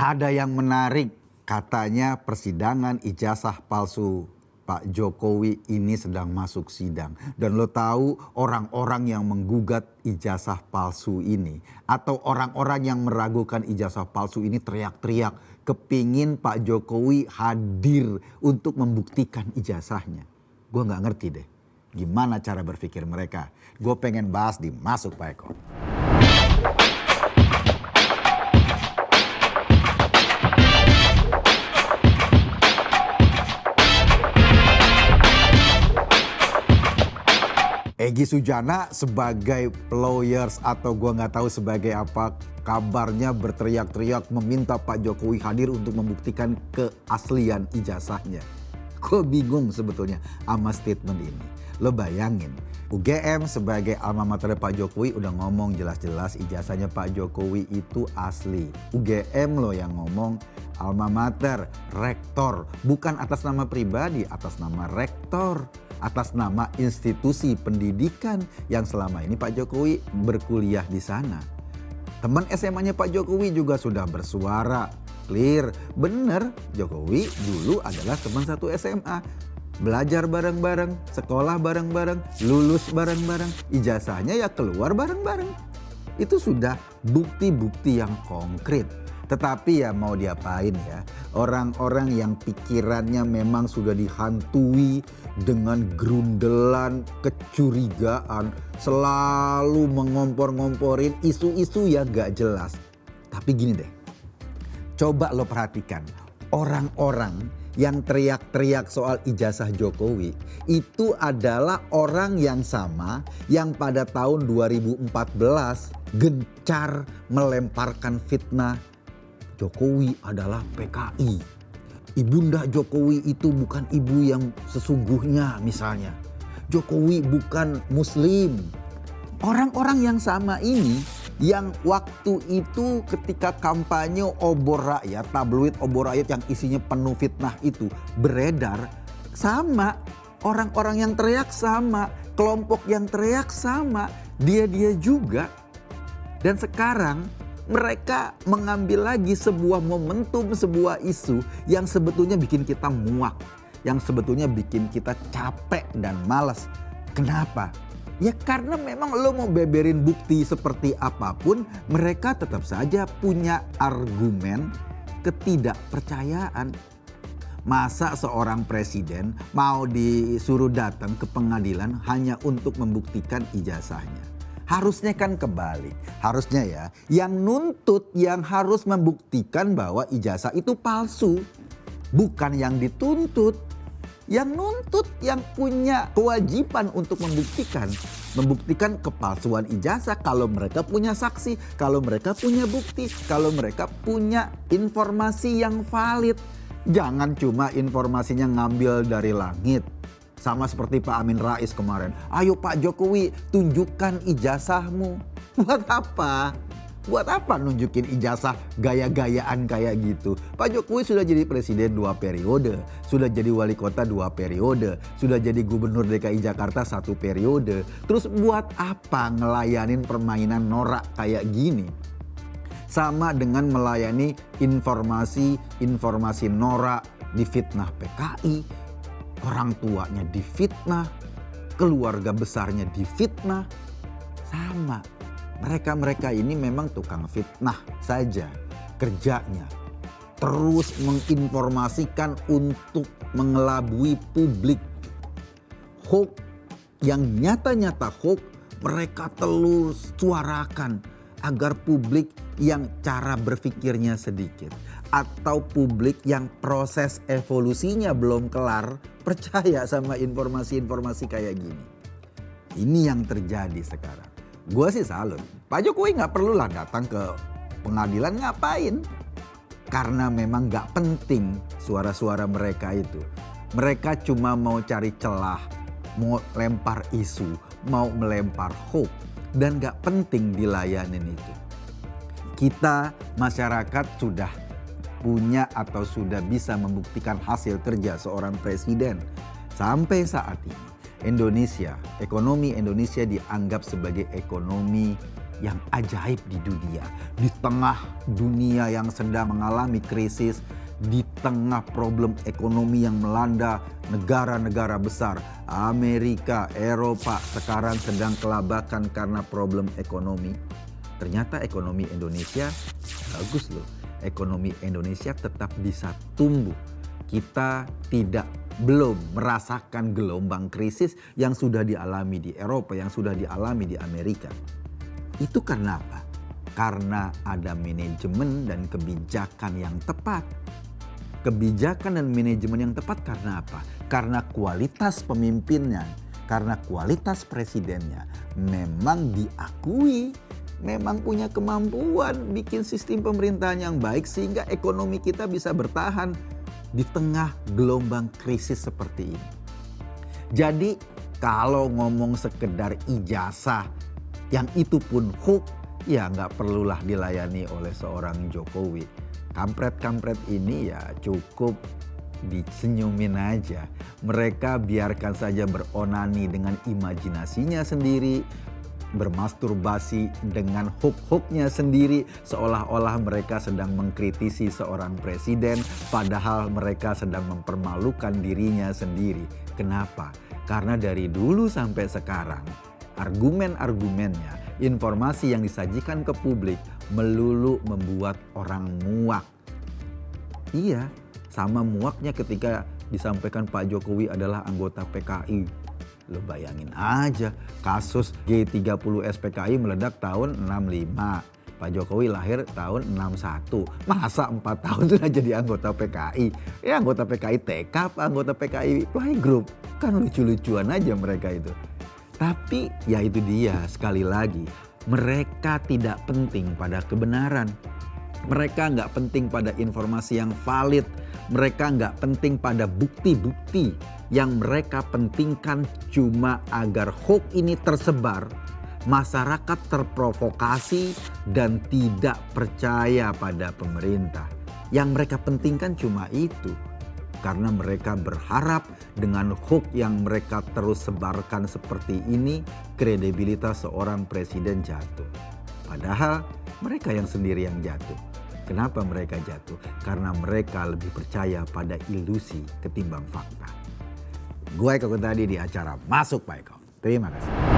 Ada yang menarik, katanya persidangan ijazah palsu Pak Jokowi ini sedang masuk sidang. Dan lo tahu orang-orang yang menggugat ijazah palsu ini atau orang-orang yang meragukan ijazah palsu ini teriak-teriak kepingin Pak Jokowi hadir untuk membuktikan ijazahnya. Gue gak ngerti deh gimana cara berpikir mereka. Gue pengen bahas di Masuk Pak Eko. Egy Sujana sebagai lawyers atau gua nggak tahu sebagai apa, kabarnya berteriak-teriak meminta Pak Jokowi hadir untuk membuktikan keaslian ijazahnya. Gue bingung sebetulnya sama statement ini. Lo bayangin, UGM sebagai alma mater Pak Jokowi udah ngomong jelas-jelas ijazahnya Pak Jokowi itu asli. UGM lo yang ngomong, alma mater, rektor, bukan atas nama pribadi, atas nama rektor. Atas nama institusi pendidikan yang selama ini Pak Jokowi berkuliah di sana. Teman SMA-nya Pak Jokowi juga sudah bersuara clear. Bener, Jokowi dulu adalah teman satu SMA. Belajar bareng-bareng, sekolah bareng-bareng, lulus bareng-bareng, ijazahnya ya keluar bareng-bareng. Itu sudah bukti-bukti yang konkret. Tetapi ya mau diapain ya, orang-orang yang pikirannya memang sudah dihantui dengan gerundelan kecurigaan, selalu mengompor-ngomporin isu-isu yang gak jelas. Tapi gini deh, coba lo perhatikan orang-orang yang teriak-teriak soal ijazah Jokowi itu adalah orang yang sama yang pada tahun 2014 gencar melemparkan fitnah Jokowi adalah PKI. Ibunda Jokowi itu bukan ibu yang sesungguhnya misalnya. Jokowi bukan muslim. Orang-orang yang sama ini yang waktu itu ketika kampanye obor rakyat, tabloid obor rakyat yang isinya penuh fitnah itu beredar, sama. Orang-orang yang teriak sama, kelompok yang teriak sama, dia-dia juga. Dan sekarang mereka mengambil lagi sebuah momentum, sebuah isu yang sebetulnya bikin kita muak. Yang sebetulnya bikin kita capek dan malas. Kenapa? Ya karena memang lo mau beberin bukti seperti apapun, mereka tetap saja punya argumen ketidakpercayaan. Masa seorang presiden mau disuruh datang ke pengadilan hanya untuk membuktikan ijazahnya? Harusnya kan kebalik, harusnya ya yang nuntut yang harus membuktikan bahwa ijazah itu palsu. Bukan yang dituntut, yang nuntut yang punya kewajiban untuk membuktikan kepalsuan ijazah kalau mereka punya saksi, kalau mereka punya bukti, kalau mereka punya informasi yang valid. Jangan cuma informasinya ngambil dari langit. Sama seperti Pak Amin Rais kemarin. Ayo Pak Jokowi tunjukkan ijazahmu. Buat apa? Buat apa nunjukin ijazah gaya-gayaan kayak gitu? Pak Jokowi sudah jadi presiden 2 periode. Sudah jadi wali kota 2 periode. Sudah jadi gubernur DKI Jakarta 1 periode. Terus buat apa ngelayanin permainan norak kayak gini? Sama dengan melayani informasi norak di fitnah PKI. Orang tuanya difitnah, keluarga besarnya difitnah, sama. Mereka ini memang tukang fitnah saja kerjanya. Terus menginformasikan untuk mengelabui publik. Hoax yang nyata-nyata hoax mereka terus suarakan agar publik yang cara berpikirnya sedikit atau publik yang proses evolusinya belum kelar percaya sama informasi-informasi kayak gini. Ini yang terjadi sekarang. Gue sih salut. Pak Jokowi gak perlulah datang ke pengadilan, ngapain? Karena memang gak penting suara-suara mereka itu. Mereka cuma mau cari celah, mau lempar isu, mau melempar hoax. Dan gak penting dilayanin itu. Kita masyarakat sudah punya atau sudah bisa membuktikan hasil kerja seorang presiden. Sampai saat ini Indonesia, ekonomi Indonesia dianggap sebagai ekonomi yang ajaib di dunia. Di tengah dunia yang sedang mengalami krisis, di tengah problem ekonomi yang melanda negara-negara besar, Amerika, Eropa sekarang sedang kelabakan karena problem ekonomi. Ternyata ekonomi Indonesia bagus loh. Ekonomi Indonesia tetap bisa tumbuh. Kita belum merasakan gelombang krisis yang sudah dialami di Eropa, yang sudah dialami di Amerika. Itu karena apa? Karena ada manajemen dan kebijakan yang tepat. Kebijakan dan manajemen yang tepat karena apa? Karena kualitas pemimpinnya, karena kualitas presidennya memang diakui, memang punya kemampuan bikin sistem pemerintahan yang baik sehingga ekonomi kita bisa bertahan di tengah gelombang krisis seperti ini. Jadi kalau ngomong sekedar ijazah yang itu pun hoax, ya nggak perlulah dilayani oleh seorang Jokowi. Kampret-kampret ini ya cukup disenyumin aja. Mereka biarkan saja beronani dengan imajinasinya sendiri, bermasturbasi dengan hoax-hoaxnya sendiri, seolah-olah mereka sedang mengkritisi seorang presiden, padahal mereka sedang mempermalukan dirinya sendiri. Kenapa? Karena dari dulu sampai sekarang, argumen-argumennya, informasi yang disajikan ke publik melulu membuat orang muak. Iya, sama muaknya ketika disampaikan Pak Jokowi adalah anggota PKI. Lo bayangin aja, kasus G30 SPKI meledak tahun 65. Pak Jokowi lahir tahun 61. Masa 4 tahun sudah jadi anggota PKI? Ya anggota PKI TK, anggota PKI Playgroup. Kan lucu-lucuan aja mereka itu. Tapi ya itu dia, sekali lagi, mereka tidak penting pada kebenaran. Mereka nggak penting pada informasi yang valid. Mereka nggak penting pada bukti-bukti. Yang mereka pentingkan cuma agar hoax ini tersebar, masyarakat terprovokasi dan tidak percaya pada pemerintah. Yang mereka pentingkan cuma itu. Karena mereka berharap dengan hoax yang mereka terus sebarkan seperti ini, kredibilitas seorang presiden jatuh. Padahal mereka yang sendiri yang jatuh. Kenapa mereka jatuh? Karena mereka lebih percaya pada ilusi ketimbang fakta. Gue Eko tadi di acara Masuk Pak Eko. Terima kasih.